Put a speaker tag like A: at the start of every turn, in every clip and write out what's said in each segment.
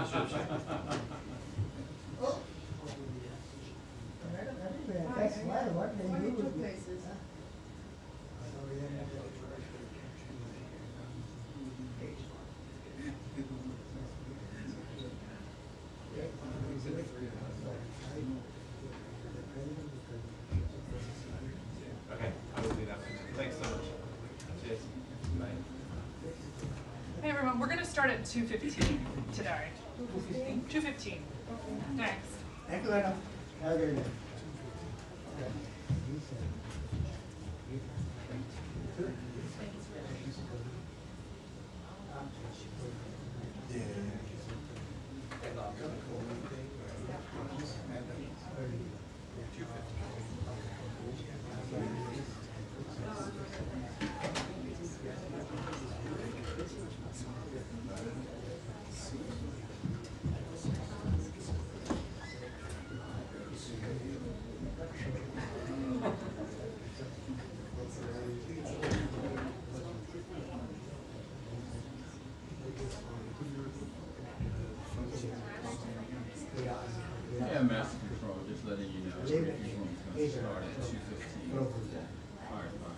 A: That's why what they do is
B: places.
C: Okay, I will do that. Thanks so much. Cheers. Bye.
D: Hey everyone, we're going to start at 2:15 today. 2:15. Thanks.
A: Thank you, madam. Have a good day.
E: Yeah, master control, just letting you know. If you want to start at 2:15. All right, bye.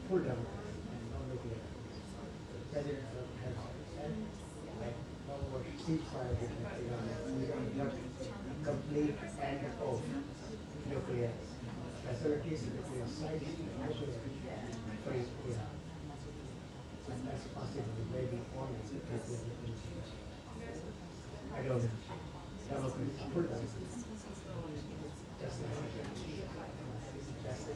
A: Full term. Complete and off nuclear facilities, nuclear sites, free. That's possible, maybe only. I don't know. Development full term. Just like that's the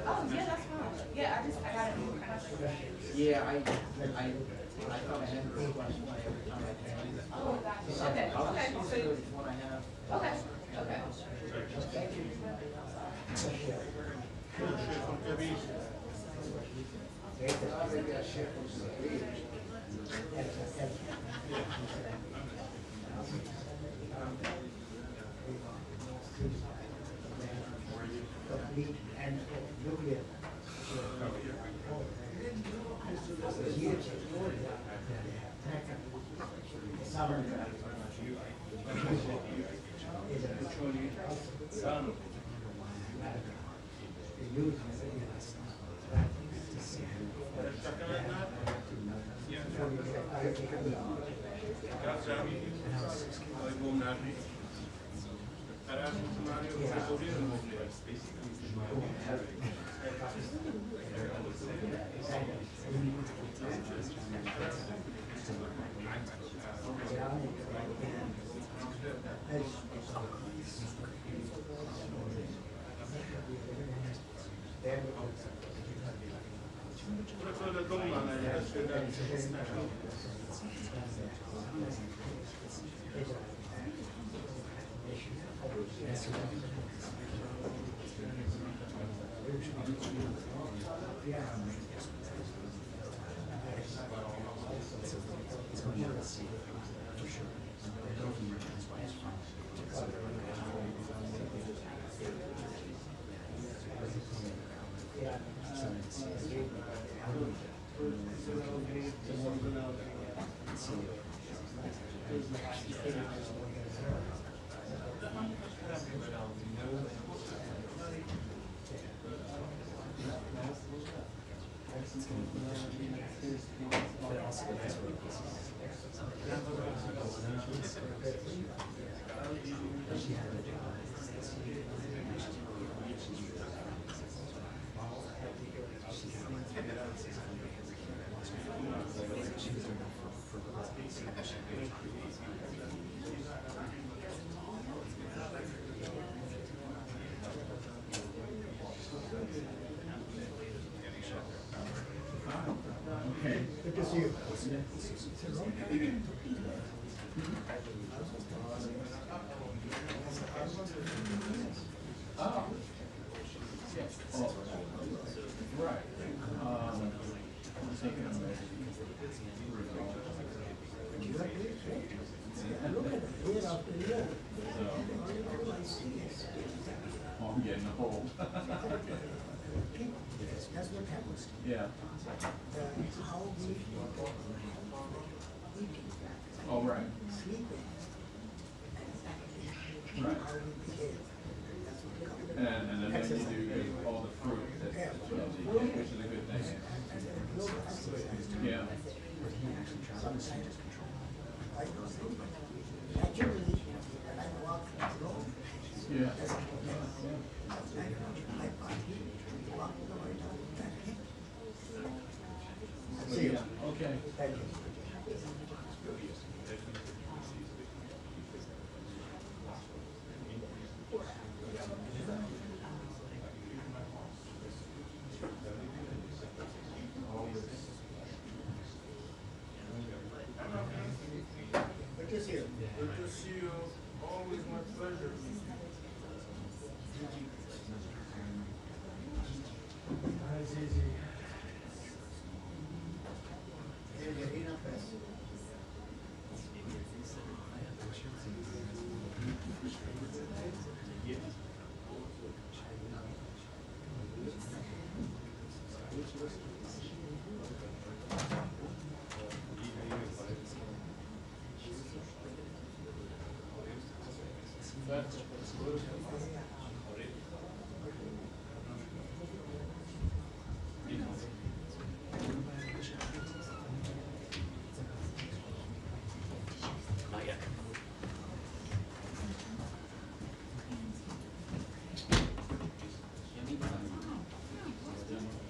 B: Oh, yeah, that's fine. Yeah, I got it.
A: Yeah, I thought I had a question every time I came.
B: Oh, gotcha. Okay, okay.
A: I'll
B: So
A: see
B: you-
A: which one I have.
B: Okay, okay.
A: Thank you. Complete and nuclear. Summer.
E: Okay.
A: Good to see you.
E: Oh. Yeah. Oh. Right. I'm thinking of maybe.
A: Look at it, year after year.
E: Oh, I'm getting old.
A: That's what happens.
E: Yeah.
A: How we
E: Oh, right.
A: sleeping,
E: Right.
A: how we behave. That's what comes.
E: And I know you do give all the fruit that, which is a good thing. Yeah.
A: Naturally, when I walk alone,
E: Yeah.
A: I party, walk the way down that hill.
E: Yeah. Okay.
A: Thank you.
F: Good to see you. Always my pleasure. Hi, Zizi.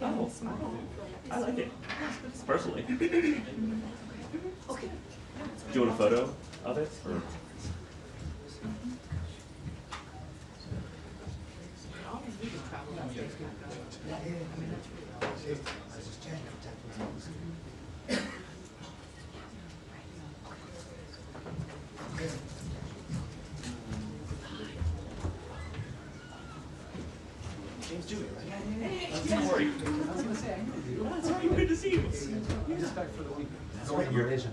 G: Oh, I like it, personally. Do you want a photo of it? Or?
C: James Dewey, right?
G: Don't worry.
A: I was gonna say, I know you.
G: That's right. Good to see you.
A: Just back for the weekend.
G: That's right. You're Malaysia.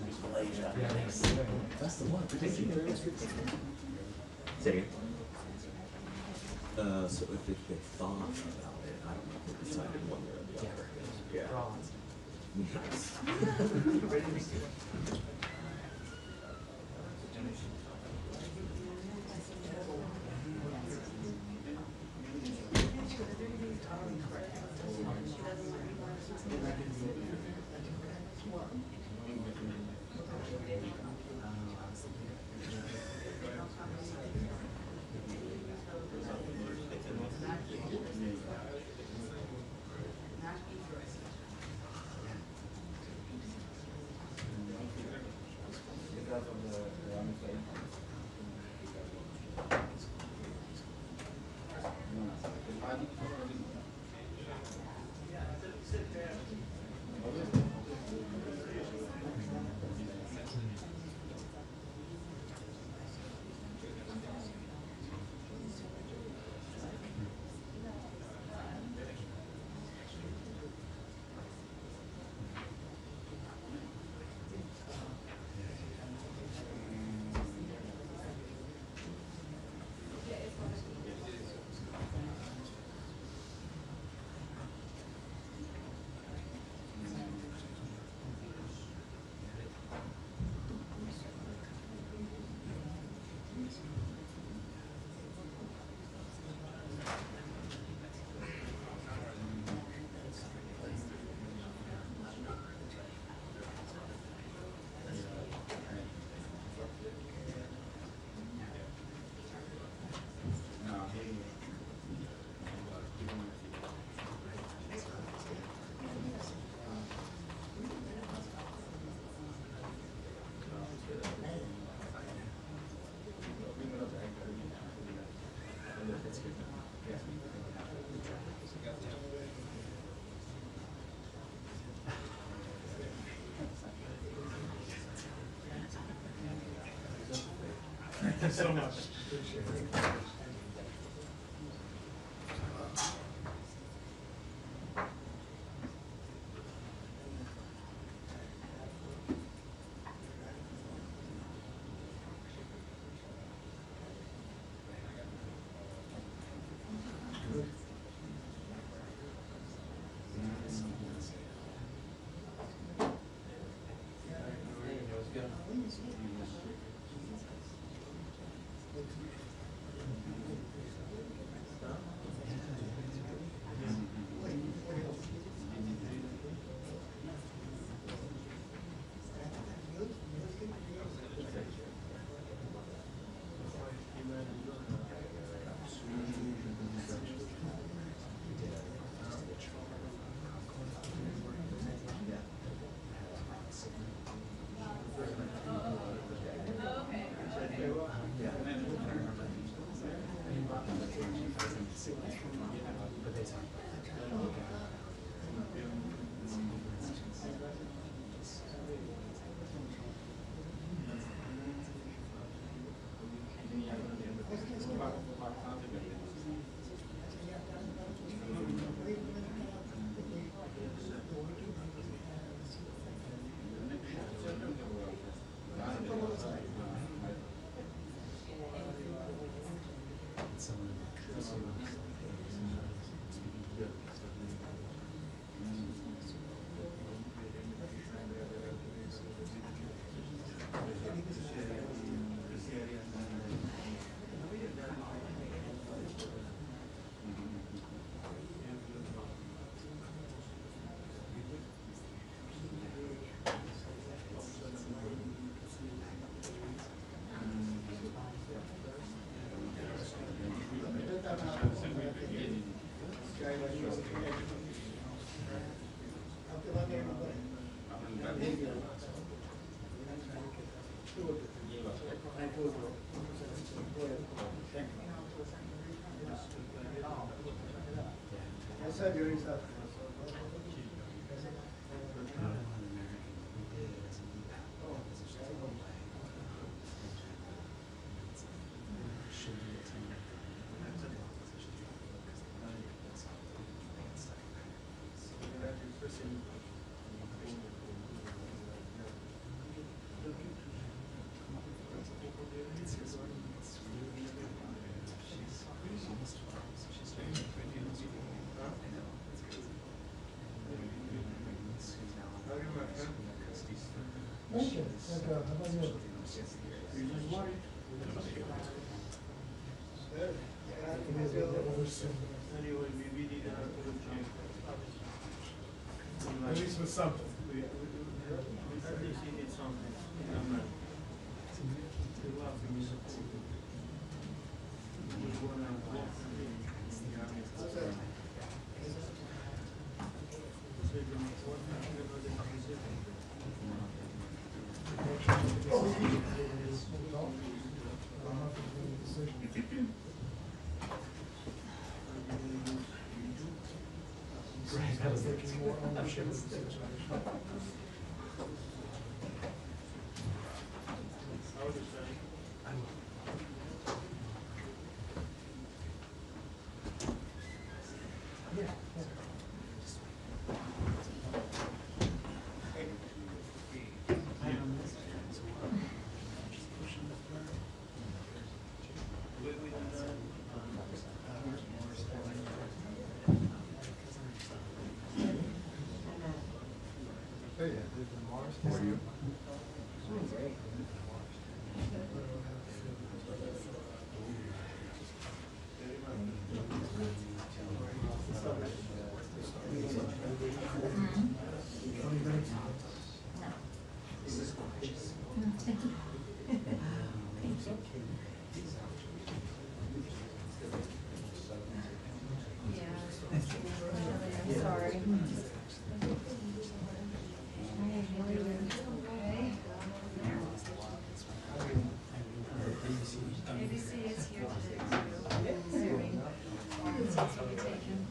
A: That's the one.
G: Thank you. Say again.
H: So if they thought about it, I don't know if they decided one way or the other. Yeah. Nice.
F: Thank you so much. Appreciate it. Anyway, we need to have to at least with something. At least he did something. Taking more ownership of the situation. I would just say.
B: ABC is here today too. Serving. It's also taken.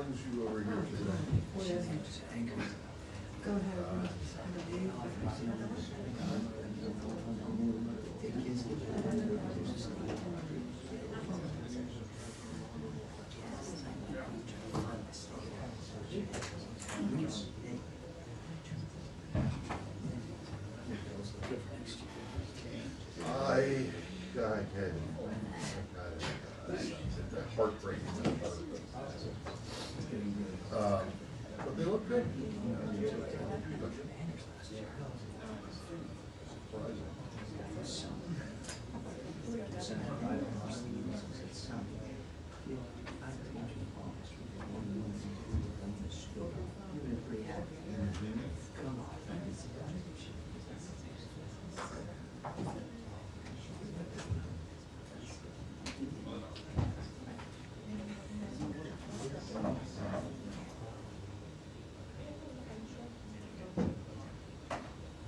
I: brings you over here today?
J: Go ahead.
I: I had heartbreaking. But they look good.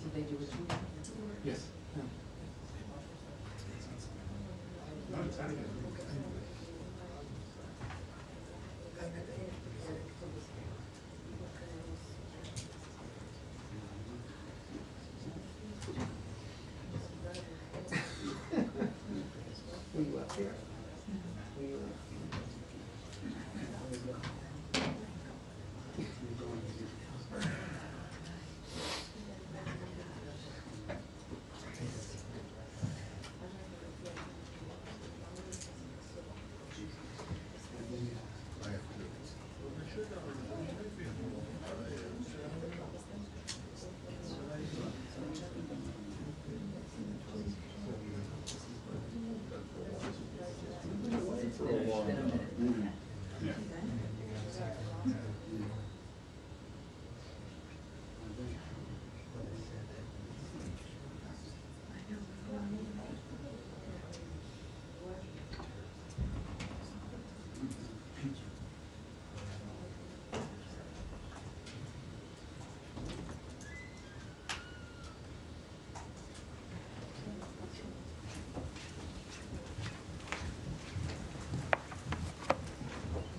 J: Did they do what you wanted?
F: Yes. No, it's not good.
J: Were you up there? Were you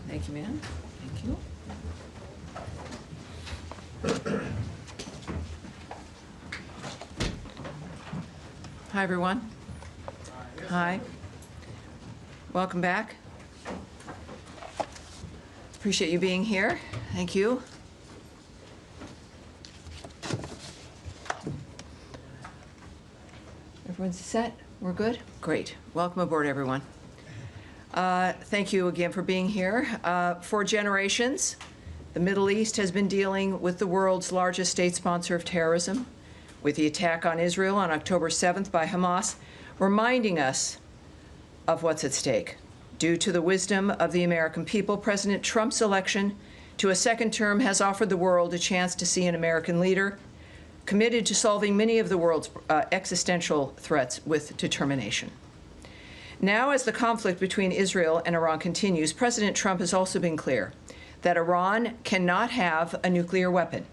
J: Thank you, ma'am. Thank you. Hi, everyone. Hi. Welcome back. Appreciate you being here. Thank you. Everyone's set? We're good? Great. Welcome aboard, everyone. Thank you again for being here. For generations, the Middle East has been dealing with the world's largest state sponsor of terrorism, with the attack on Israel on October 7th by Hamas, reminding us of what's at stake. Due to the wisdom of the American people, President Trump's election to a second term has offered the world a chance to see an American leader committed to solving many of the world's existential threats with determination. Now, as the conflict between Israel and Iran continues, President Trump has also been clear that Iran cannot have a nuclear weapon.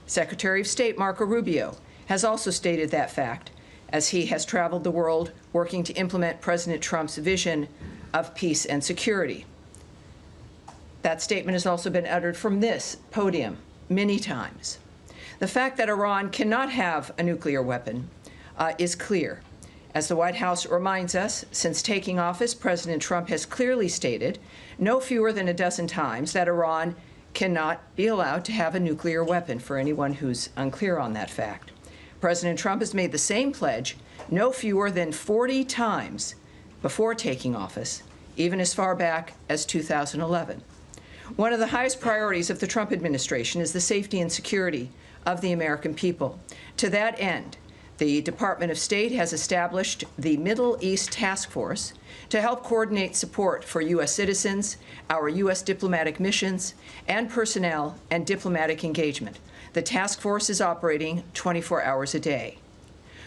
J: Secretary of State Marco Rubio has also stated that fact, as he has traveled the world working to implement President Trump's vision of peace and security. That statement has also been uttered from this podium many times. The fact that Iran cannot have a nuclear weapon is clear. As the White House reminds us, since taking office, President Trump has clearly stated no fewer than a dozen times that Iran cannot be allowed to have a nuclear weapon, for anyone who's unclear on that fact. President Trump has made the same pledge no fewer than 40 times before taking office, even as far back as 2011. One of the highest priorities of the Trump administration is the safety and security of the American people. To that end, the Department of State has established the Middle East Task Force to help coordinate support for U.S. citizens, our U.S. diplomatic missions, and personnel and diplomatic engagement. The task force is operating 24 hours a day.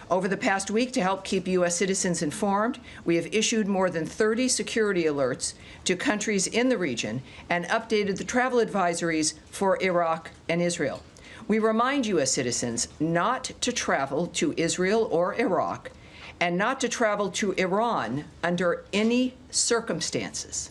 J: Over the past week, to help keep U.S. citizens informed, we have issued more than 30 security alerts to countries in the region and updated the travel advisories for Iraq and Israel. We remind U.S. citizens not to travel to Israel or Iraq and not to travel to Iran under any circumstances.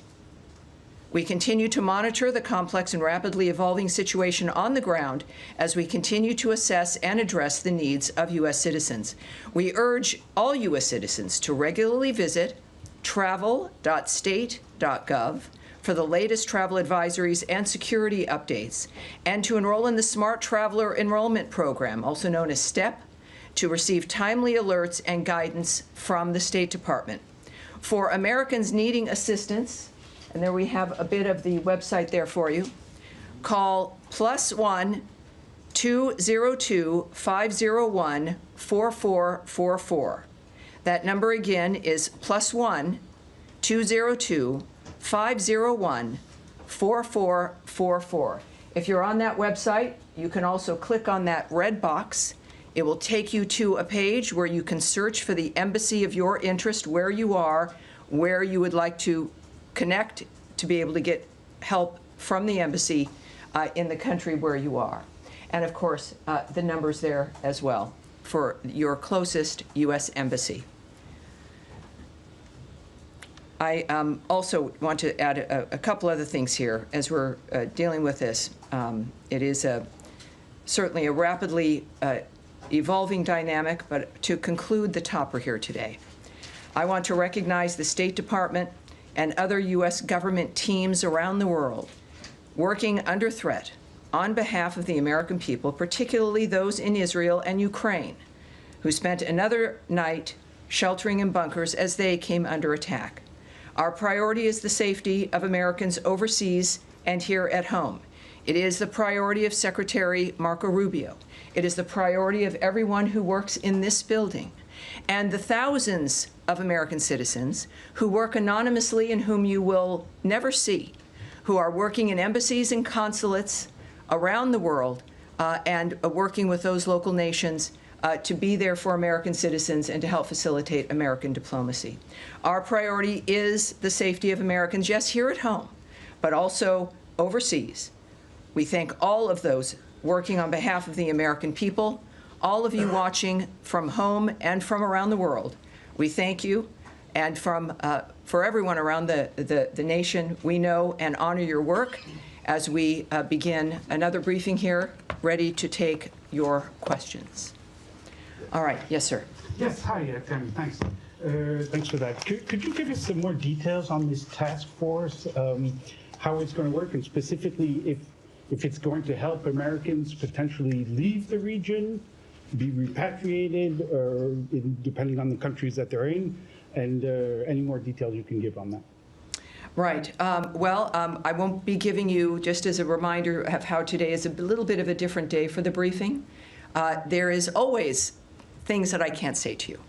J: We continue to monitor the complex and rapidly evolving situation on the ground as we continue to assess and address the needs of U.S. citizens. We urge all U.S. citizens to regularly visit travel.state.gov for the latest travel advisories and security updates, and to enroll in the Smart Traveler Enrollment Program, also known as STEP, to receive timely alerts and guidance from the State Department. For Americans needing assistance, and there we have a bit of the website there for you, call +1 202 501 4444. That number again is +1 202 501 4444. If you're on that website, you can also click on that red box. It will take you to a page where you can search for the embassy of your interest, where you are, where you would like to connect to be able to get help from the embassy in the country where you are. And of course, the number's there as well for your closest U.S. embassy. I also want to add a couple other things here as we're dealing with this. It is certainly a rapidly evolving dynamic, but to conclude the topper here today, I want to recognize the State Department and other U.S. government teams around the world working under threat on behalf of the American people, particularly those in Israel and Ukraine, who spent another night sheltering in bunkers as they came under attack. Our priority is the safety of Americans overseas and here at home. It is the priority of Secretary Marco Rubio. It is the priority of everyone who works in this building, and the thousands of American citizens who work anonymously and whom you will never see, who are working in embassies and consulates around the world and working with those local nations to be there for American citizens and to help facilitate American diplomacy. Our priority is the safety of Americans, yes, here at home, but also overseas. We thank all of those working on behalf of the American people, all of you watching from home and from around the world. We thank you, and for everyone around the nation, we know and honor your work as we begin another briefing here, ready to take your questions. All right, yes, sir.
F: Yes, hi, Tammy, thanks. Thanks for that. Could you give us some more details on this task force, how it's going to work, and specifically if it's going to help Americans potentially leave the region, be repatriated, or depending on the countries that they're in, and any more details you can give on that?
J: Right. I won't be giving you, just as a reminder of how today is a little bit of a different day for the briefing. There is always things that I can't say to you.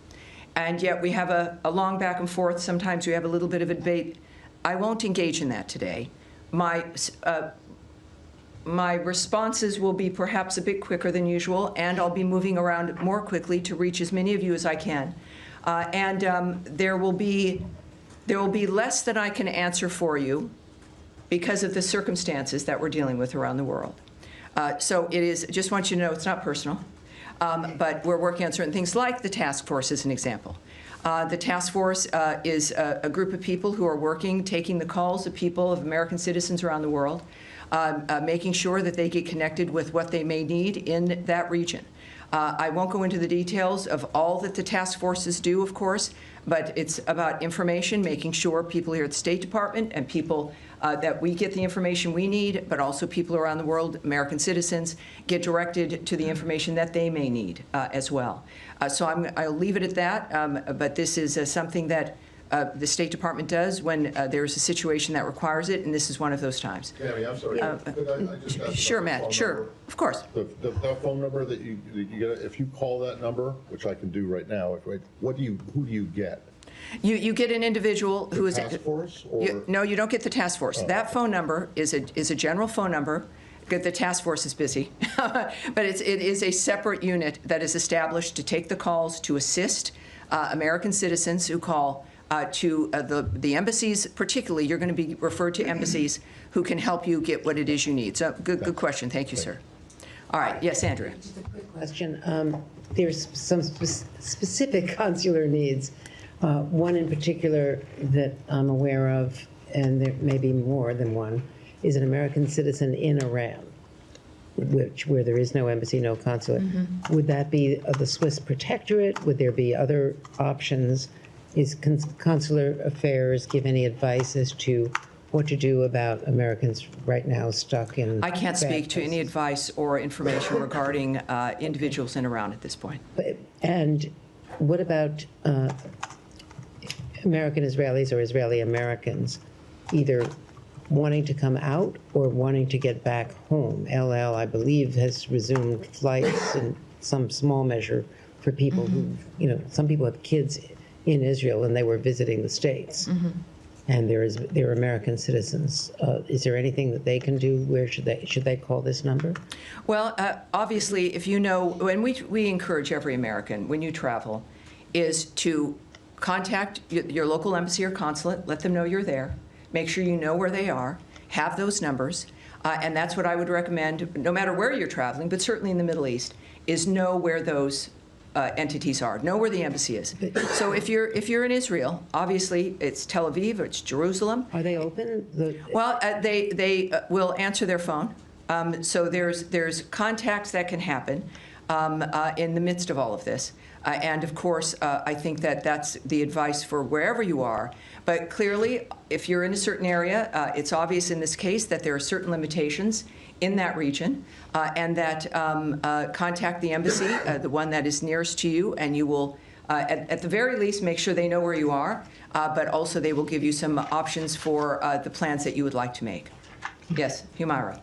J: And yet we have a long back and forth. Sometimes we have a little bit of a debate. I won't engage in that today. My responses will be perhaps a bit quicker than usual, and I'll be moving around more quickly to reach as many of you as I can. There will be less that I can answer for you because of the circumstances that we're dealing with around the world. So it is, just want you to know, it's not personal, but we're working on certain things like the task force as an example. The task force is a group of people who are working, taking the calls of people, of American citizens around the world, making sure that they get connected with what they may need in that region. I won't go into the details of all that the task forces do, of course, but it's about information, making sure people here at the State Department and people that we get the information we need, but also people around the world, American citizens, get directed to the information that they may need as well. So I'll leave it at that, but this is something that the State Department does when there's a situation that requires it, and this is one of those times.
I: Tammy, I'm sorry. Could I just ask
J: Sure,
I: about the
J: Matt,
I: phone
J: sure,
I: number?
J: of course.
I: That phone number that you get, if you call that number, which I can do right now, who do you get?
J: You get an individual who is...
I: Task force? Or?
J: No, you don't get the task force.
I: Oh.
J: That phone number is a general phone number. The task force is busy, but it is a separate unit that is established to take the calls to assist American citizens who call to the embassies. Particularly, you're going to be referred to embassies who can help you get what it is you need. So good question. Thank you, sir. All right. Yes, Andrea.
K: Just a quick question. There's some specific consular needs. One in particular that I'm aware of and there may be more than one, is an American citizen in Iran, where there is no embassy, no consulate. Would that be the Swiss protectorate? Would there be other options? Is consular affairs give any advice as to what to do about Americans right now stuck in?
J: I can't speak to any
K: places?
J: advice or information regarding individuals in Iran at this point.
K: And what about American Israelis or Israeli Americans either wanting to come out or wanting to get back home? LL, I believe, has resumed flights in some small measure for people who, some people have kids in Israel and they were visiting the States. And they're American citizens. Is there anything that they can do? Where should they call this number?
J: Well, obviously, if you know, and we encourage every American, when you travel, is to contact your local embassy or consulate, let them know you're there, make sure you know where they are, have those numbers, and that's what I would recommend, no matter where you're traveling, but certainly in the Middle East, is know where those entities are, know where the embassy is. So if you're in Israel, obviously it's Tel Aviv or it's Jerusalem.
K: Are they open?
J: Well, they will answer their phone. So there's contacts that can happen in the midst of all of this. And of course, I think that's the advice for wherever you are. But clearly, if you're in a certain area, it's obvious in this case that there are certain limitations in that region, and that contact the embassy, the one that is nearest to you, and you will, at the very least, make sure they know where you are, but also they will give you some options for the plans that you would like to make. Yes, Humaira.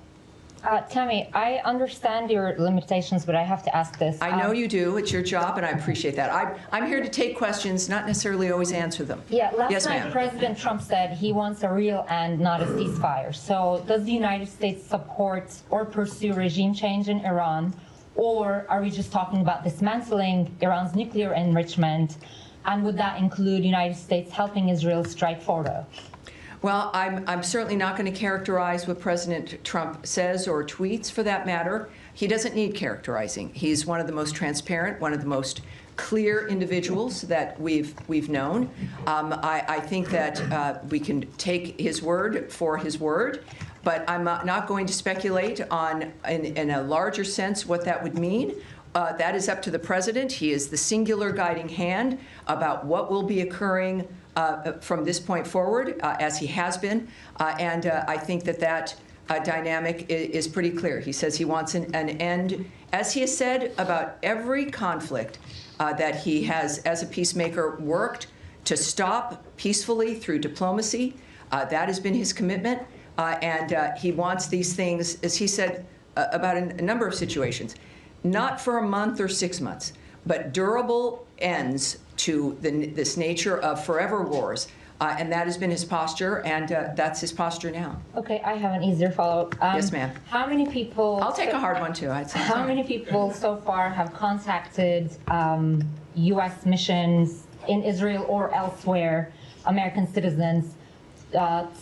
L: Tammy, I understand your limitations, but I have to ask this.
J: I know you do. It's your job, and I appreciate that. I'm here to take questions, not necessarily always answer them.
L: Yeah,
J: Yes,
L: last night
J: ma'am.
L: President Trump said he wants a real end, not a ceasefire. So does the United States support or pursue regime change in Iran, or are we just talking about dismantling Iran's nuclear enrichment, and would that include the United States helping Israel strike Fordo?
J: Well, I'm certainly not going to characterize what President Trump says or tweets, for that matter. He doesn't need characterizing. He's one of the most transparent, one of the most clear individuals that we've known. I think that we can take his word for his word, but I'm not going to speculate on, in a larger sense, what that would mean. That is up to the president. He is the singular guiding hand about what will be occurring from this point forward, as he has been. And I think that dynamic is pretty clear. He says he wants an end, as he has said about every conflict that he has, as a peacemaker, worked to stop peacefully through diplomacy. That has been his commitment. And he wants these things, as he said about a number of situations, not for a month or 6 months, but durable ends to this nature of forever wars. And that has been his posture, and that's his posture now.
L: Okay, I have an easier follow-up.
J: Yes, ma'am.
L: How many people...
J: I'll take a hard one, too. I'd say.
L: How many people so far have contacted U.S. missions in Israel or elsewhere, American citizens,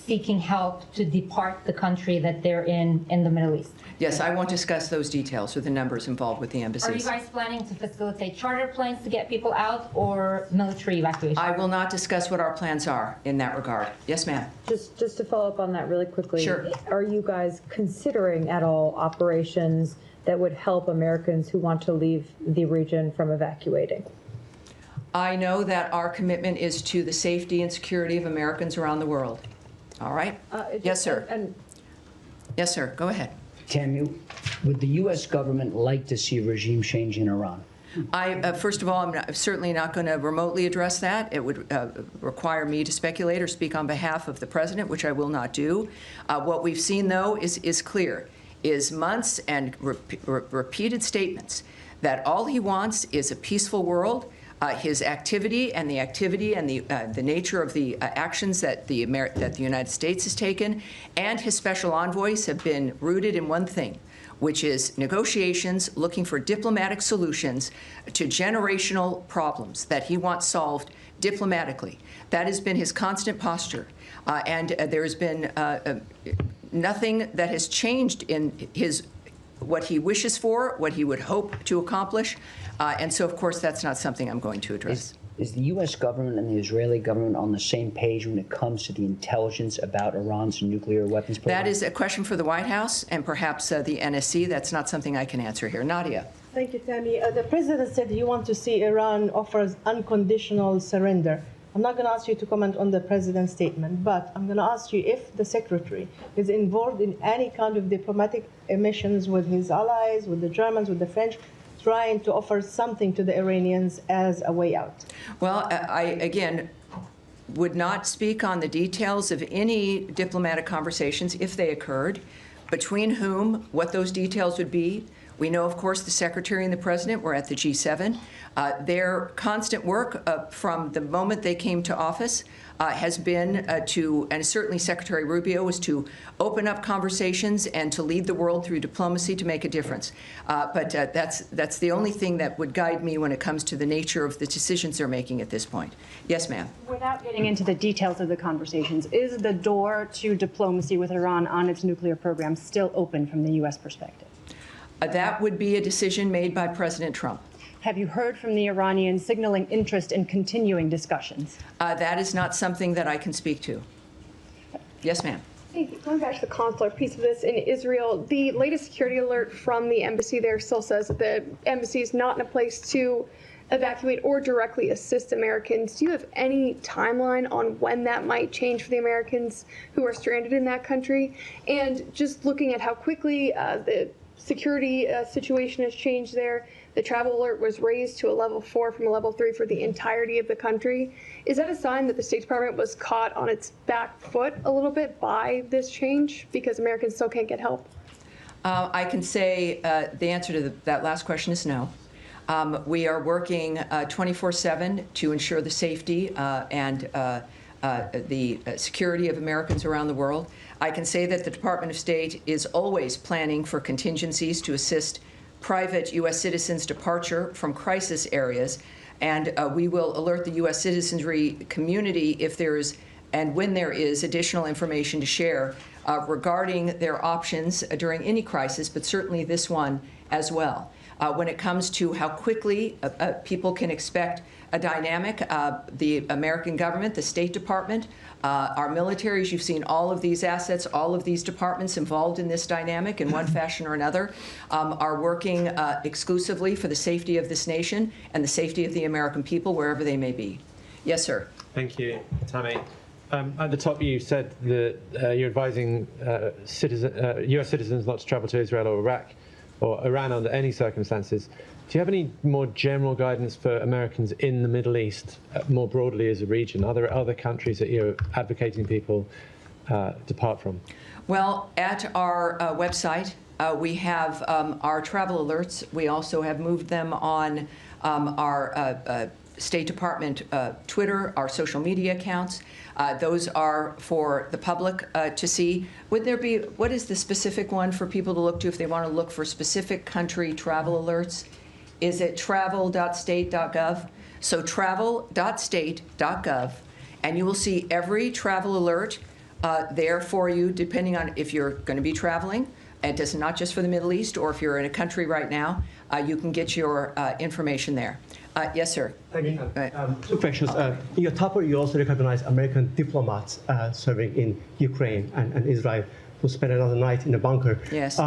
L: seeking help to depart the country that they're in the Middle East?
J: Yes, I won't discuss those details or the numbers involved with the embassies.
L: Are you guys planning to facilitate charter planes to get people out or military evacuation?
J: I will not discuss what our plans are in that regard. Yes, ma'am.
M: Just to follow up on that really quickly.
J: Sure.
M: Are you guys considering at all operations that would help Americans who want to leave the region from evacuating?
J: I know that our commitment is to the safety and security of Americans around the world. All right? Yes, sir. Yes, sir. Go ahead.
N: Tammy, would the U.S. government like to see regime change in Iran?
J: First of all, I'm certainly not going to remotely address that. It would require me to speculate or speak on behalf of the president, which I will not do. What we've seen, though, is clear, is months and repeated statements that all he wants is a peaceful world. His activity and the nature of the actions that the United States has taken and his special envoys have been rooted in one thing, which is negotiations, looking for diplomatic solutions to generational problems that he wants solved diplomatically. That has been his constant posture. And there has been nothing that has changed in what he wishes for, what he would hope to accomplish. And so, of course, that's not something I'm going to address.
N: Is the U.S. government and the Israeli government on the same page when it comes to the intelligence about Iran's nuclear weapons program?
J: That is a question for the White House and perhaps the NSC. That's not something I can answer here. Nadia.
O: Thank you, Tammy. The president said you want to see Iran offers unconditional surrender. I'm not going to ask you to comment on the president's statement, but I'm going to ask you if the secretary is involved in any kind of diplomatic missions with his allies, with the Germans, with the French, trying to offer something to the Iranians as a way out.
J: Well, I, again, would not speak on the details of any diplomatic conversations if they occurred, between whom, what those details would be. We know, of course, the Secretary and the President were at the G7. Their constant work from the moment they came to office has been to, and certainly Secretary Rubio, was to open up conversations and to lead the world through diplomacy to make a difference. But that's the only thing that would guide me when it comes to the nature of the decisions they're making at this point. Yes, ma'am.
P: Without getting into the details of the conversations, is the door to diplomacy with Iran on its nuclear program still open from the U.S. perspective?
J: That would be a decision made by President Trump.
P: Have you heard from the Iranians signaling interest in continuing discussions?
J: That is not something that I can speak to. Yes, ma'am.
Q: Going back to the consular piece of this in Israel, the latest security alert from the embassy there still says that the embassy is not in a place to evacuate or directly assist Americans. Do you have any timeline on when that might change for the Americans who are stranded in that country? And just looking at how quickly the security situation has changed there. The travel alert was raised to a level 4 from a level 3 for the entirety of the country. Is that a sign that the State Department was caught on its back foot a little bit by this change because Americans still can't get help?
J: I can say the answer to that last question is no. We are working 24/7 to ensure the safety and the security of Americans around the world. I can say that the Department of State is always planning for contingencies to assist private U.S. citizens' departure from crisis areas, and we will alert the U.S. citizenry community if there is and when there is additional information to share regarding their options during any crisis, but certainly this one as well. When it comes to how quickly people can expect a dynamic, the American government, the State Department, our militaries, you've seen all of these assets, all of these departments involved in this dynamic in one fashion or another, are working exclusively for the safety of this nation and the safety of the American people, wherever they may be. Yes, sir.
C: Thank you, Tammy. At the top, you said that you're advising U.S. citizens not to travel to Israel or Iraq or Iran under any circumstances. Do you have any more general guidance for Americans in the Middle East, more broadly as a region? Are there other countries that you're advocating people depart from?
J: Well, at our website, we have our travel alerts. We also have moved them on our State Department Twitter, our social media accounts. Those are for the public to see. Would there be, what is the specific one for people to look to if they want to look for specific country travel alerts? Is it travel.state.gov? So travel.state.gov, and you will see every travel alert there for you, depending on if you're going to be traveling. It is not just for the Middle East, or if you're in a country right now, you can get your information there. Yes, sir.
R: Thank you. Two questions. In your topper, you also recognize American diplomats serving in Ukraine and Israel who spent another night in a bunker.
J: Yes.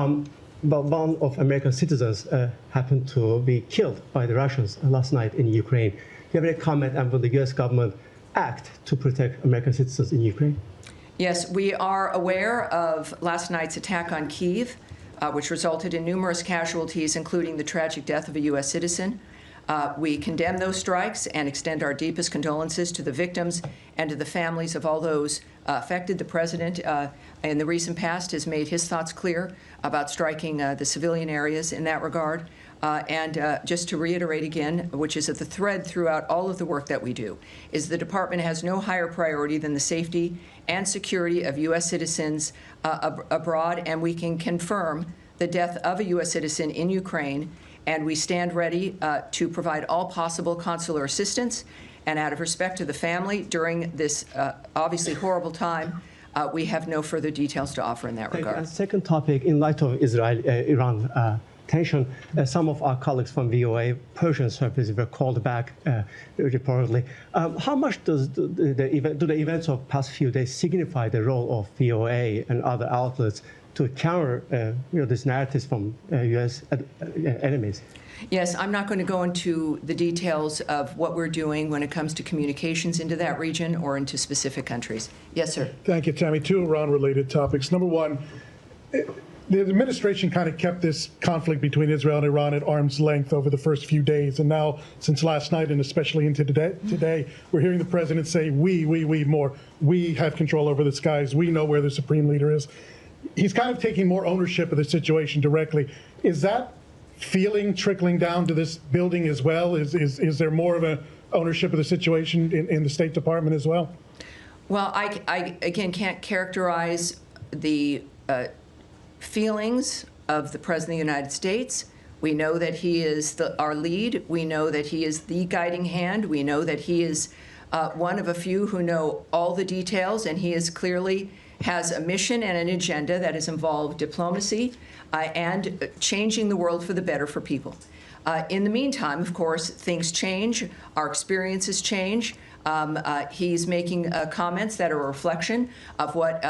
R: But one of American citizens happened to be killed by the Russians last night in Ukraine. Do you have any comment on will the U.S. government act to protect American citizens in Ukraine?
J: Yes, we are aware of last night's attack on Kyiv, which resulted in numerous casualties, including the tragic death of a U.S. citizen. We condemn those strikes and extend our deepest condolences to the victims and to the families of all those affected. The President, in the recent past, has made his thoughts clear about striking the civilian areas in that regard. And just to reiterate again, which is at the thread throughout all of the work that we do, is the Department has no higher priority than the safety and security of U.S. citizens abroad, and we can confirm the death of a U.S. citizen in Ukraine, and we stand ready to provide all possible consular assistance. And out of respect to the family during this obviously horrible time, we have no further details to offer in that regard.
R: And second topic, in light of Israel-Iran tension. Some of our colleagues from VOA Persian service were called back reportedly. How much does do the events of past few days signify the role of VOA and other outlets to counter these narratives from U.S. enemies?
J: Yes, I'm not going to go into the details of what we're doing when it comes to communications into that region or into specific countries. Yes, sir.
S: Thank you, Tammy. Two Iran-related topics. Number one, the administration kind of kept this conflict between Israel and Iran at arm's length over the first few days. And now, since last night and especially into today, we're hearing the president say, we more. We have control over the skies. We know where the supreme leader is. He's kind of taking more ownership of the situation directly. Is that feeling trickling down to this building as well? Is there more of an ownership of the situation in the State Department as well?
J: Well, I again can't characterize the feelings of the President of the United States. We know that he is our lead. We know that he is the guiding hand. We know that he is one of a few who know all the details, and he is clearly has a mission and an agenda that has involved diplomacy and changing the world for the better for people. In the meantime, of course, things change. Our experiences change. He's making comments that are a reflection of what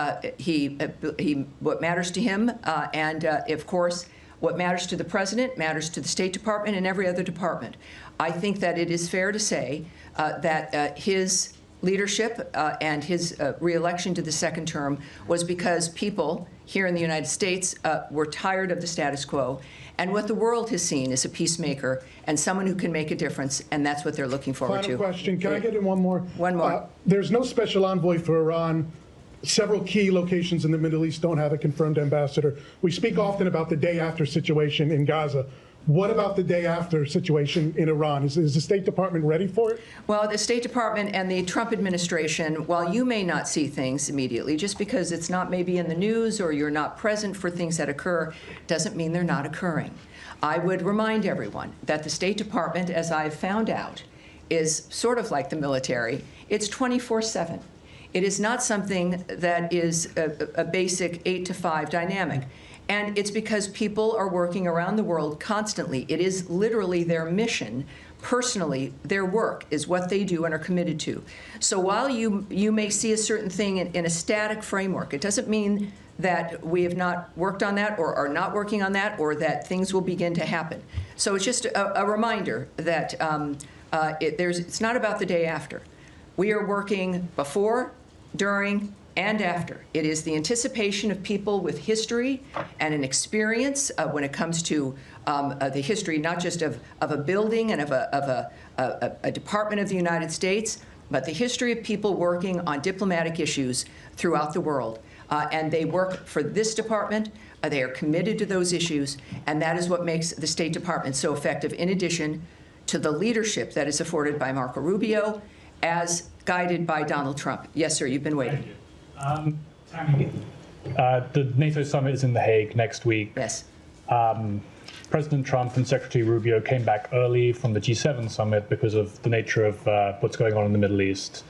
J: what matters to him, and of course, what matters to the president matters to the State Department and every other department. I think that it is fair to say that his leadership and his re-election to the second term was because people here in the United States were tired of the status quo. And what the world has seen is a peacemaker and someone who can make a difference, and that's what they're looking forward to.
S: Final question. Can I get in one more?
J: One more.
S: There's no special envoy for Iran. Several key locations in the Middle East don't have a confirmed ambassador. We speak often about the day after situation in Gaza. What about the day after situation in Iran? Is the State Department ready for it?
J: Well, the State Department and the Trump administration, while you may not see things immediately, just because it's not maybe in the news or you're not present for things that occur, doesn't mean they're not occurring. I would remind everyone that the State Department, as I've found out, is sort of like the military. It's 24/7. It is not something that is a basic 8 to 5 dynamic. And it's because people are working around the world constantly. It is literally their mission. Personally, their work is what they do and are committed to. So while you may see a certain thing in a static framework, it doesn't mean that we have not worked on that or are not working on that or that things will begin to happen. So it's just a reminder that it's not about the day after. We are working before, during, and after. It is the anticipation of people with history and an experience when it comes to the history, not just of a building and of a department of the United States, but the history of people working on diplomatic issues throughout the world. And they work for this department. They are committed to those issues, and that is what makes the State Department so effective, in addition to the leadership that is afforded by Marco Rubio, as guided by Donald Trump. Yes, sir, you've been waiting.
T: Tammy, the NATO summit is in The Hague next week.
J: Yes.
T: President Trump and Secretary Rubio came back early from the G7 summit because of the nature of what's going on in the Middle East.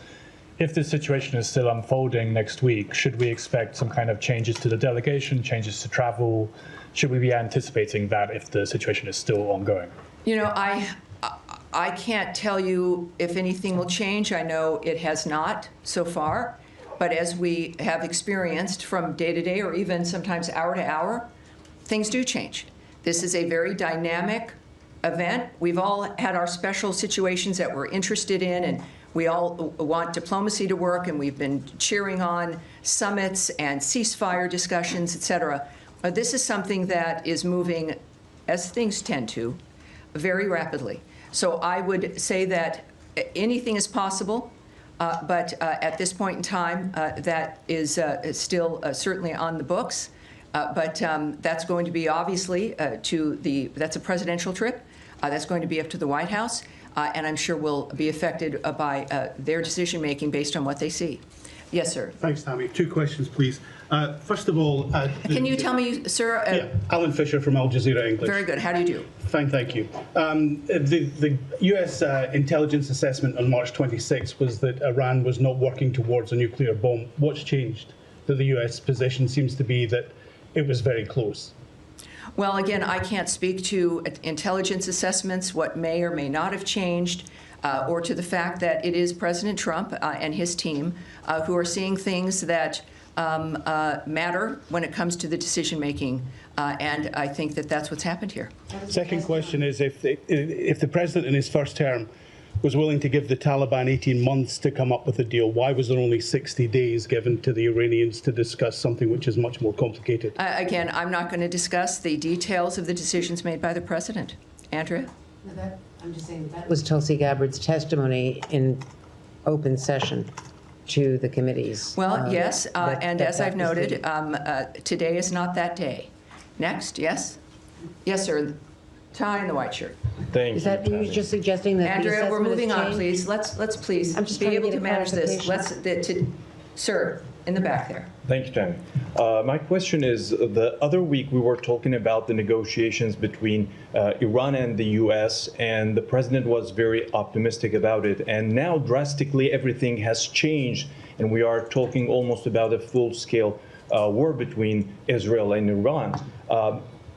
T: If this situation is still unfolding next week, should we expect some kind of changes to the delegation, changes to travel? Should we be anticipating that if the situation is still ongoing?
J: You know, I can't tell you if anything will change. I know it has not so far. But as we have experienced from day to day or even sometimes hour to hour, things do change. This is a very dynamic event. We've all had our special situations that we're interested in, and we all want diplomacy to work, and we've been cheering on summits and ceasefire discussions, et cetera. But this is something that is moving, as things tend to, very rapidly. So I would say that anything is possible. But at this point in time, that is still certainly on the books. But that's going to be obviously that's a presidential trip. That's going to be up to the White House. And I'm sure will be affected by their decision making based on what they see. Yes, sir.
F: Thanks, Tammy. 2 questions, please. First of all,
J: can you tell me, sir?
F: Yeah, Alan Fisher from Al Jazeera English.
J: Very good. How do you do?
F: Fine, thank you. The U.S. intelligence assessment on March 26 was that Iran was not working towards a nuclear bomb. What's changed? That the U.S. position seems to be that it was very close.
J: Well, again, I can't speak to intelligence assessments, what may or may not have changed, or to the fact that it is President Trump and his team who are seeing things that matter when it comes to the decision making, and I think that that's what's happened here.
F: Second question is, if the president in his first term was willing to give the Taliban 18 months to come up with a deal, why was there only 60 days given to the Iranians to discuss something which is much more complicated?
J: Again, I'm not going to discuss the details of the decisions made by the president. Andrea?
K: I'm just saying that was Tulsi Gabbard's testimony in open session to the committees.
J: Well, yes, and as I've noted, today is not that day. Next, yes? Yes, sir. Tie in the white shirt.
K: Thank you. Is that you just suggesting that
J: Andrea, we're moving on, please. Let's please be able to manage this. Sir, in the back there.
U: Thank you, Tammy. My question is, the other week we were talking about the negotiations between Iran and the U.S., and the president was very optimistic about it. And now drastically everything has changed, and we are talking almost about a full-scale war between Israel and Iran.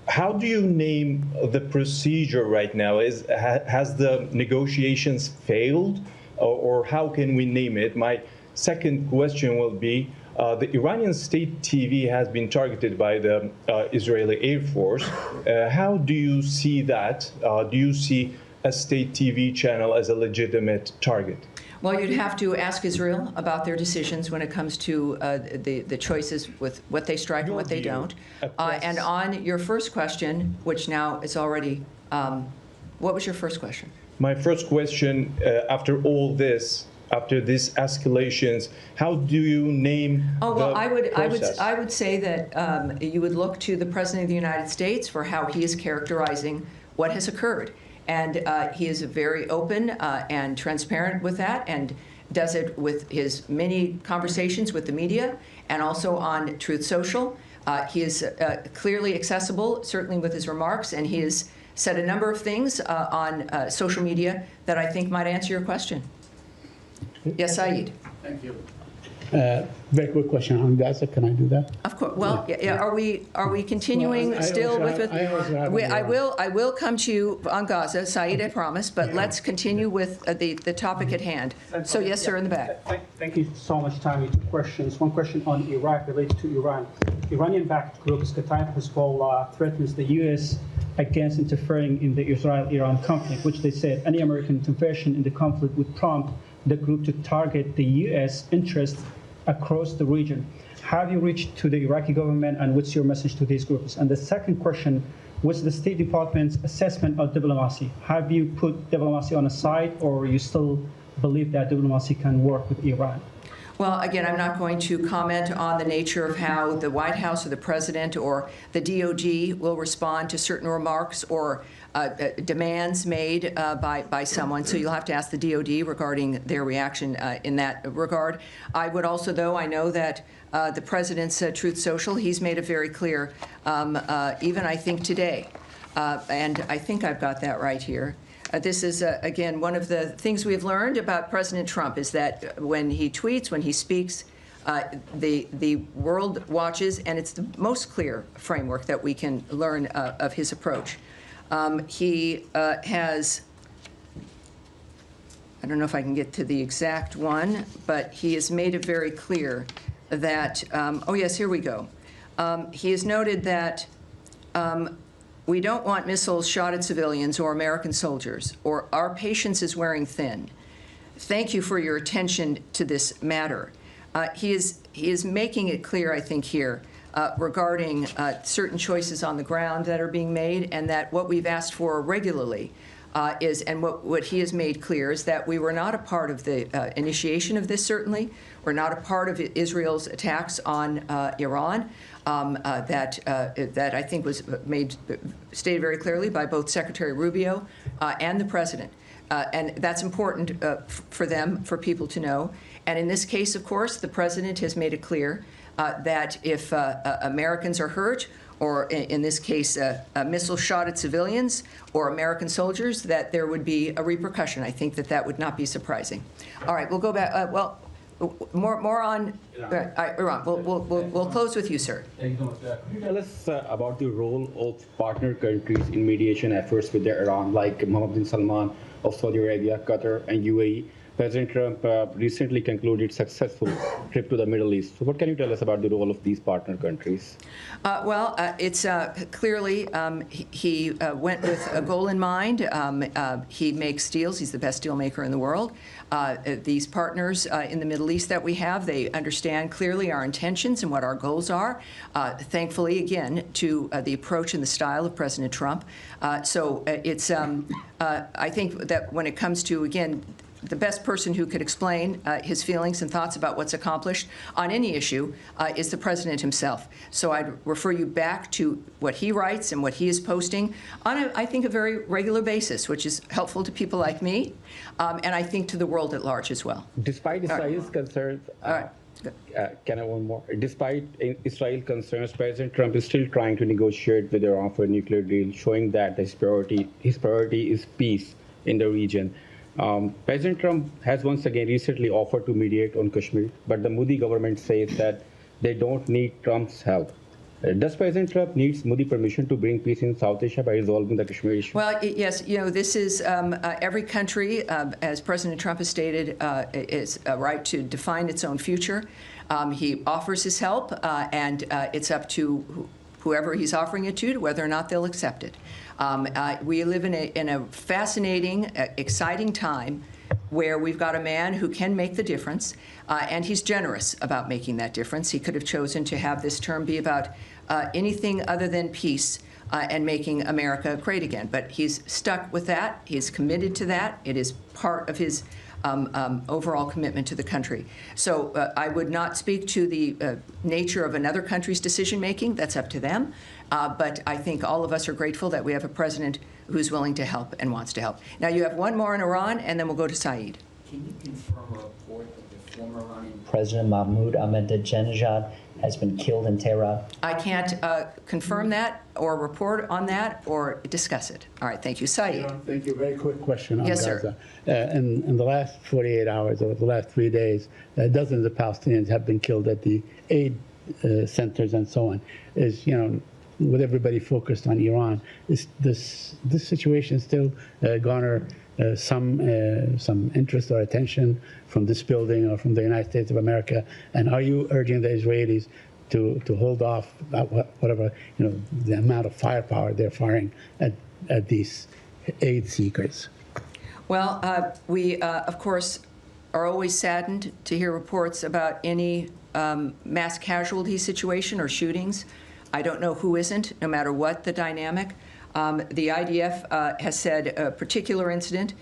U: How do you name the procedure right now? Has the negotiations failed, or how can we name it? My second question will be, the Iranian state TV has been targeted by the Israeli Air Force. How do you see that? Do you see a state TV channel as a legitimate target?
J: Well, you'd have to ask Israel about their decisions when it comes to the choices with what they strike and what they don't. And on your first question, which now is already, what was your first question?
U: My first question, after all this, after these escalations, how do you name
J: well,
U: the process?
J: I would say that you would look to the President of the United States for how he is characterizing what has occurred. And he is very open and transparent with that, and does it with his many conversations with the media and also on Truth Social. He is clearly accessible, certainly with his remarks, and he has said a number of things on social media that I think might answer your question. Yes, Saeed.
F: Thank you. Very quick question on Gaza. Can I do that?
J: Of course. Well, yeah. Are we continuing still with it? I will come to you on Gaza, Saeed, I promise. But let's continue with the topic at hand. So yes, sir, in the back.
V: Thank you so much, Tammy. Two questions. One question on Iraq related to Iran. Iranian-backed group Qatar Hezbollah threatens the U.S. against interfering in the Israel-Iran conflict, which they said any American intervention in the conflict would prompt the group to target the U.S. interests across the region. How have you reached to the Iraqi government, and what's your message to these groups? And the second question, what's the State Department's assessment of diplomacy? Have you put diplomacy on a side, or you still believe that diplomacy can work with Iran?
J: Well, again, I'm not going to comment on the nature of how the White House or the President or the DOD will respond to certain remarks or demands made by someone. So you'll have to ask the DOD regarding their reaction in that regard. I would also, though, I know that the President's Truth Social, he's made it very clear, even I think today, and I think I've got that right here. This is, again, one of the things we've learned about President Trump is that when he tweets, when he speaks, the world watches, and it's the most clear framework that we can learn of his approach. He has, I don't know if I can get to the exact one, but he has made it very clear that, oh yes, here we go. He has noted that we don't want missiles shot at civilians or American soldiers, or our patience is wearing thin. Thank you for your attention to this matter. He is making it clear, I think, here, regarding certain choices on the ground that are being made, and that what we've asked for regularly is, and what he has made clear is that we were not a part of the initiation of this, certainly. We're not a part of Israel's attacks on Iran. That I think was stated very clearly by both Secretary Rubio and the President. And that's important for them, for people to know. And in this case, of course, the President has made it clear that if Americans are hurt, or in this case, a missile shot at civilians or American soldiers, that there would be a repercussion. I think that would not be surprising. All right, we'll go back. Well, More on Iran. We'll close with you, sir.
D: Thank you so much. Could you tell us about the role of partner countries in mediation efforts with Iran, like Mohammed bin Salman of Saudi Arabia, Qatar, and UAE? President Trump recently concluded successful trip to the Middle East. So what can you tell us about the role of these partner countries?
J: It's clearly he went with a goal in mind. He makes deals. He's the best deal maker in the world. These partners in the Middle East that we have, they understand clearly our intentions and what our goals are. Thankfully, again, to the approach and the style of President Trump. I think that when it comes to, again, the best person who could explain his feelings and thoughts about what's accomplished on any issue is the president himself. So I'd refer you back to what he writes and what he is posting on, I think, a very regular basis, which is helpful to people like me, and I think to the world at large as well.
D: Despite Israel's concerns, can I one more? Despite Israel concerns, President Trump is still trying to negotiate with Iran for a nuclear deal, showing that his priority is peace in the region. President Trump has once again recently offered to mediate on Kashmir, but the Modi government says that they don't need Trump's help. Does President Trump need Modi permission to bring peace in South Asia by resolving the Kashmir issue?
J: Well, yes, this is every country, as President Trump has stated, is a right to define its own future. He offers his help, and it's up to whoever he's offering it to whether or not they'll accept it. We live in a fascinating, exciting time where we've got a man who can make the difference, and he's generous about making that difference. He could have chosen to have this term be about anything other than peace and making America great again. But he's stuck with that. He's committed to that. It is part of his overall commitment to the country. So I would not speak to the nature of another country's decision-making. That's up to them. But I think all of us are grateful that we have a president who's willing to help and wants to help. Now, you have one more in Iran, and then we'll go to Saeed.
N: Can you confirm a report that the former Iranian President Mahmoud Ahmadinejad has been killed in Tehran?
J: I can't confirm that or report on that or discuss it. All right, thank you. Saeed.
F: Thank you. Very quick question on
J: Yes,
F: Gaza.
J: sir.
F: In the last 48 hours, or the last 3 days, dozens of Palestinians have been killed at the aid centers and so on. With everybody focused on Iran, is this situation still garner some interest or attention from this building or from the United States of America? And are you urging the Israelis to hold off whatever the amount of firepower they're firing at these aid seekers?
J: Well, we of course are always saddened to hear reports about any mass casualty situation or shootings. I don't know who isn't, no matter what the dynamic. The IDF has said a particular incident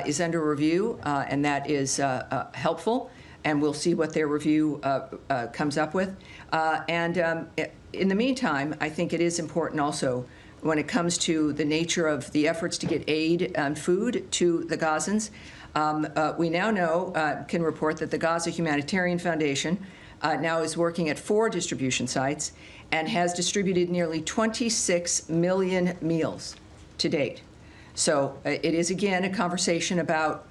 J: is under review, and that is helpful, and we'll see what their review comes up with. In the meantime, I think it is important also when it comes to the nature of the efforts to get aid and food to the Gazans. We now know, can report that the Gaza Humanitarian Foundation now is working at 4 distribution sites and has distributed nearly 26 million meals to date. So it is, again, a conversation about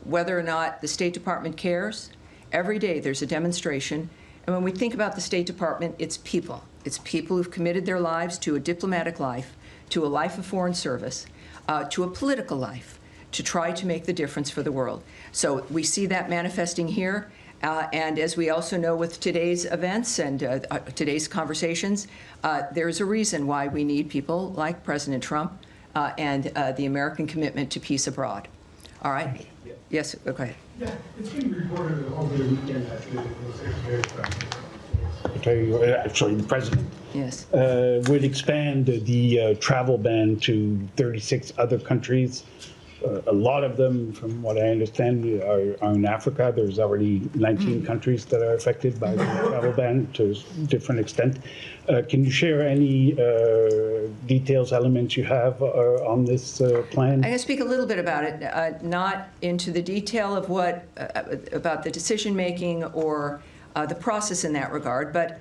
J: whether or not the State Department cares. Every day there's a demonstration. And when we think about the State Department, it's people. It's people who've committed their lives to a diplomatic life, to a life of foreign service, to a political life, to try to make the difference for the world. So we see that manifesting here. And as we also know with today's events and today's conversations, there's a reason why we need people like President Trump and the American commitment to peace abroad. All right? Yes, go ahead.
F: Yeah, it's been reported over the weekend that the President would expand the travel ban to 36 other countries. A lot of them, from what I understand, are in Africa. There's already 19 countries that are affected by the travel ban to a different extent. Can you share any details, elements you have on this plan?
J: I'm going to speak a little bit about it, not into the detail of what about the decision-making or the process in that regard, but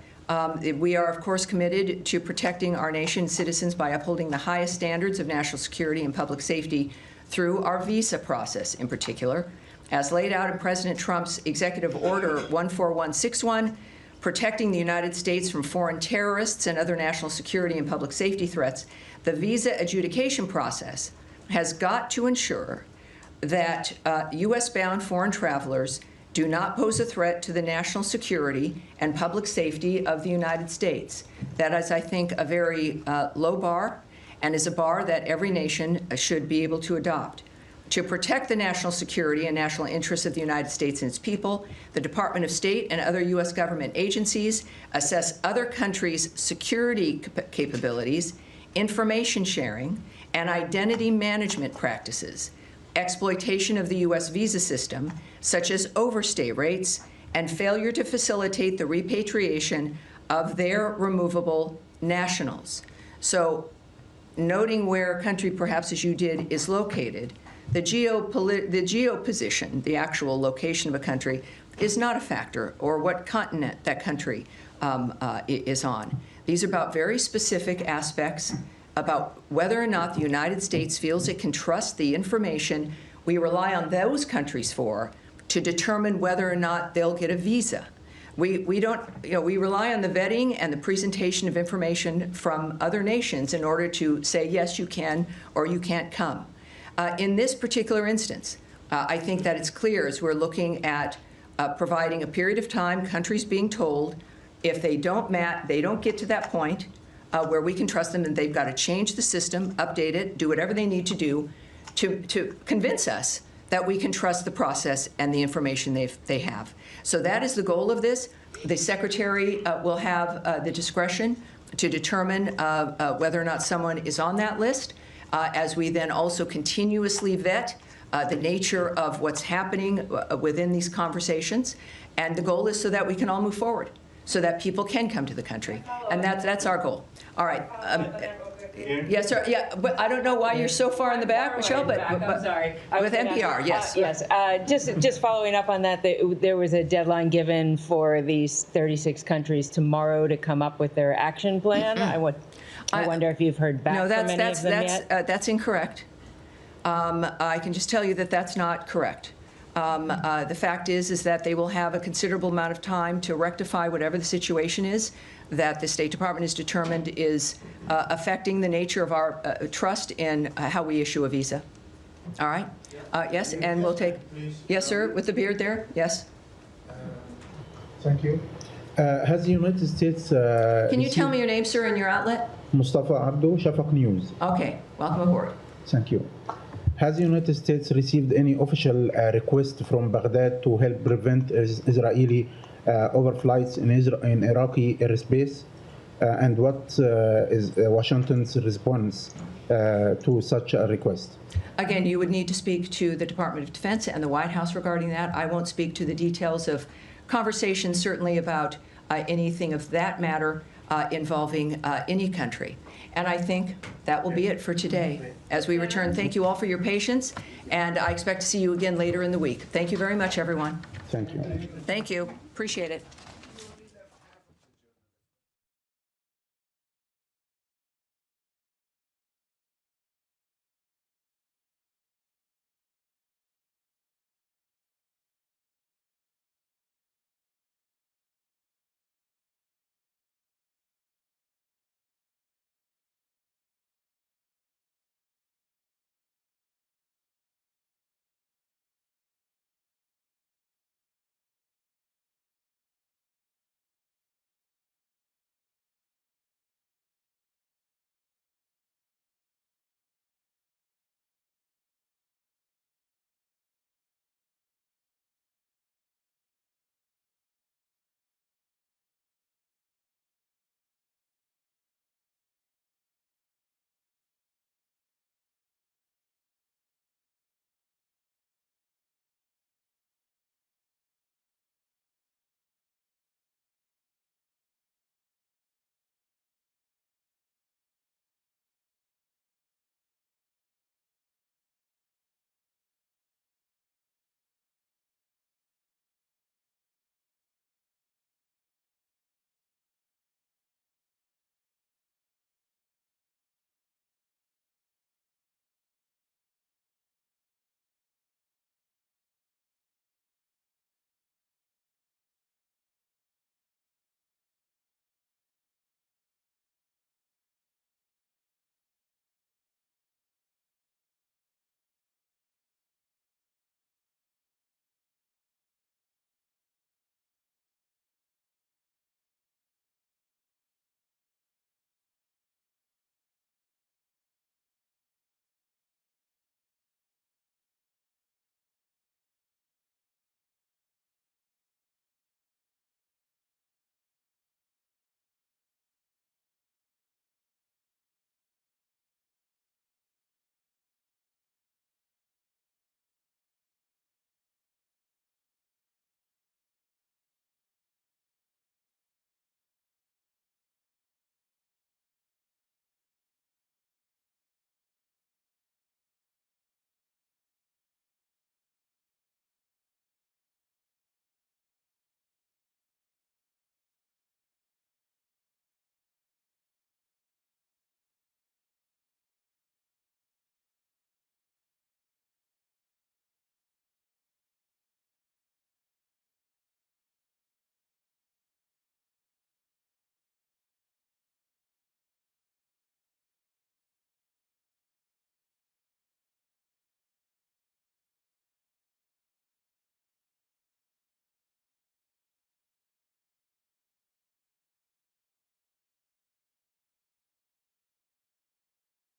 J: we are, of course, committed to protecting our nation's citizens by upholding the highest standards of national security and public safety through our visa process in particular. as laid out in President Trump's Executive Order 14161, protecting the United States from foreign terrorists and other national security and public safety threats, the visa adjudication process has got to ensure that U.S.-bound foreign travelers do not pose a threat to the national security and public safety of the United States. That is, I think, a very low bar, and is a bar that every nation should be able to adopt. To protect the national security and national interests of the United States and its people, the Department of State and other U.S. government agencies assess other countries' security capabilities, information sharing, and identity management practices, exploitation of the U.S. visa system, such as overstay rates, and failure to facilitate the repatriation of their removable nationals. So, noting where a country, perhaps as you did, is located, the geoposition, the actual location of a country, is not a factor, or what continent that country is on. These are about very specific aspects about whether or not the United States feels it can trust the information we rely on those countries for to determine whether or not they'll get a visa. We don't, we rely on the vetting and the presentation of information from other nations in order to say, yes, you can, or you can't come. In this particular instance, I think that it's clear as we're looking at providing a period of time, countries being told if they don't get to that point where we can trust them, and they've got to change the system, update it, do whatever they need to do to convince us that we can trust the process and the information they have. So that is the goal of this. The Secretary will have the discretion to determine whether or not someone is on that list, as we then also continuously vet the nature of what's happening within these conversations. And the goal is so that we can all move forward, so that people can come to the country. And that's our goal. All right. Yes, sir. Yeah, but I don't know why you're so far in the back, Michelle, but
A: I'm sorry.
J: With NPR, yes.
A: Yes. Just following up on that, there was a deadline given for these 36 countries tomorrow to come up with their action plan. I wonder if you've heard back from any of them yet?
J: That's incorrect. I can just tell you that that's not correct. The fact is that they will have a considerable amount of time to rectify whatever the situation is that the State Department has determined is affecting the nature of our trust in how we issue a visa. All right? Yes, and we'll take, yes, sir, with the beard there, yes.
E: Thank you. Has the United States...
J: Can you tell me your name, sir, and your outlet?
E: Mustafa Abdo, Shafaq News.
J: Okay, welcome aboard.
E: Thank you. Has the United States received any official request from Baghdad to help prevent Israeli overflights in Iraqi airspace? And what is Washington's response to such a request?
J: Again, you would need to speak to the Department of Defense and the White House regarding that. I won't speak to the details of conversations, certainly about anything of that matter involving any country. And I think that will be it for today. As we return, thank you all for your patience, and I expect to see you again later in the week. Thank you very much, everyone.
E: Thank you.
J: Thank you. Appreciate it.